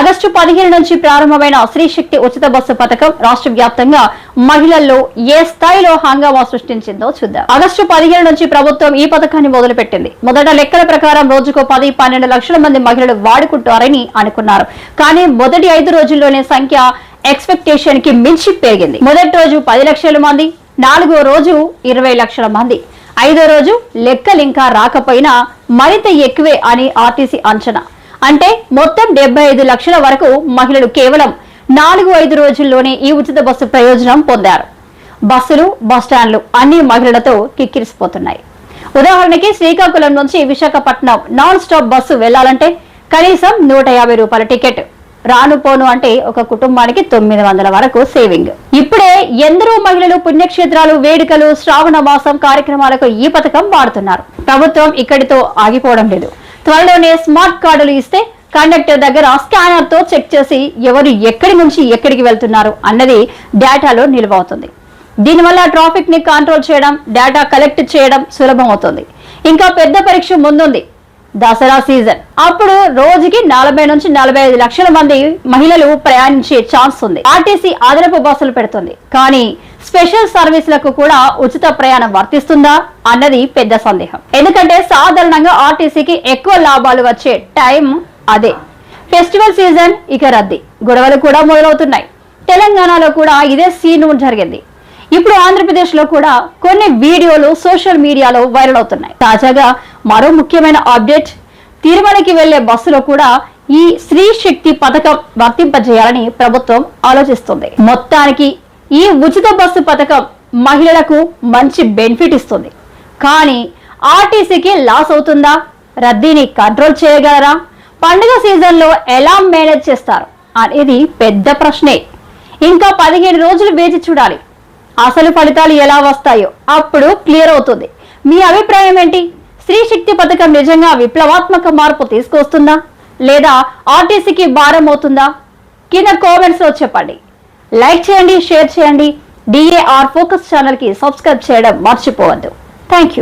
August 15 నుంచి ప్రారంభమైన స్త్రీ శక్తి ఉచిత బస్సు పథకం రాష్ట్ర వ్యాప్తంగా మహిళల్లో ఏ స్థాయిలో హంగామా సృష్టించిందో చూద్దాం. ఆగస్టు 15 నుంచి ప్రభుత్వం ఈ పథకాన్ని మొదలుపెట్టింది. మొదట లెక్కల ప్రకారం రోజుకు 10-12 లక్షల మంది మహిళలు వాడుకుంటారని అనుకున్నారు. కానీ మొదటి 5 రోజుల్లోనే సంఖ్య ఎక్స్పెక్టేషన్ కి మించి పెరిగింది. మొదటి రోజు 10 లక్షల మంది, 4వ రోజు 20 లక్షల మంది, 5వ రోజు లెక్కలు ఇంకా రాకపోయినా మరింత ఎక్కువే అని ఆర్టీసీ అంచనా. అంటే మొత్తం 75 లక్షల వరకు మహిళలు కేవలం 4-5 రోజుల్లోనే ఈ ఉచిత బస్సు ప్రయోజనం పొందారు. బస్సులు, బస్టాండ్లు అన్ని మహిళలతో కిక్కిరిసిపోతున్నాయి. ఉదాహరణకి శ్రీకాకుళం నుంచి విశాఖపట్నం నాన్ స్టాప్ బస్సు వెళ్లాలంటే కనీసం 150 రూపాయల టికెట్, రాను పోను అంటే ఒక కుటుంబానికి 900 వరకు సేవింగ్. ఇప్పుడే ఎందరో మహిళలు పుణ్యక్షేత్రాలు, వేడుకలు, శ్రావణ మాసం కార్యక్రమాలకు ఈ పథకం వాడుతున్నారు. ప్రభుత్వం ఇక్కడితో ఆగిపోవడం లేదు. త్వరలోనే స్మార్ట్ కార్డులు ఇస్తే కండక్టర్ దగ్గర స్కానర్ తో చెక్ చేసి ఎవరు ఎక్కడి నుంచి ఎక్కడికి వెళ్తున్నారు అన్నది డేటాలో నిల్వ అవుతుంది. దీనివల్ల ట్రాఫిక్ ని కంట్రోల్ చేయడం, డేటా కలెక్ట్ చేయడం సులభం అవుతుంది. ఇంకా పెద్ద పరీక్ష ముందుంది, దసరా సీజన్. అప్పుడు రోజుకి 40 నుంచి 45 లక్షల మంది మహిళలు ప్రయాణించే ఛాన్స్ ఉంది. ఆర్టీసీ అదనపు బస్సులు పెడుతుంది, కానీ స్పెషల్ సర్వీసులకు కూడా ఉచిత ప్రయాణం వర్తిస్తుందా అన్నది పెద్ద సందేహం. ఎందుకంటే సాధారణంగా ఆర్టీసీకి ఎక్కువ లాభాలు వచ్చే టైం అదే. ఫెస్టివల్ సీజన్, ఇక రద్దీ, గొడవలు కూడా మొదలవుతున్నాయి. తెలంగాణలో కూడా ఇదే సీన్ జరిగింది. ఇప్పుడు ఆంధ్రప్రదేశ్ లో కూడా కొన్ని వీడియోలు సోషల్ మీడియాలో వైరల్ అవుతున్నాయి. తాజాగా మరో ముఖ్యమైన అప్డేట్, తిరుమలకి వెళ్లే బస్సులో కూడా ఈ స్త్రీ శక్తి పథకం వర్తింపజేయాలని ప్రభుత్వం ఆలోచిస్తుంది. మొత్తానికి ఈ ఉచిత బస్సు పథకం మహిళలకు మంచి బెనిఫిట్ ఇస్తుంది. కానీ ఆర్టీసీకి లాస్ అవుతుందా? రద్దీని కంట్రోల్ చేయగలరా? పండుగ సీజన్ లో ఎలా మేనేజ్ చేస్తారు అనేది పెద్ద ప్రశ్నే. ఇంకా 15 రోజులు వేచి చూడాలి. అసలు ఫలితాలు ఎలా వస్తాయో అప్పుడు క్లియర్ అవుతుంది. మీ అభిప్రాయం ఏంటి? స్త్రీ శక్తి పథకం నిజంగా విప్లవాత్మక మార్పు తీసుకొస్తుందా, లేదా ఆర్టీసీకి భారం అవుతుందా? కింద కామెంట్స్ లో చెప్పండి. లైక్ చేయండి, షేర్ చేయండి. DAR ఫోకస్ ఛానల్ కి సబ్స్క్రైబ్ చేయడం మర్చిపోవద్దు. Thank you.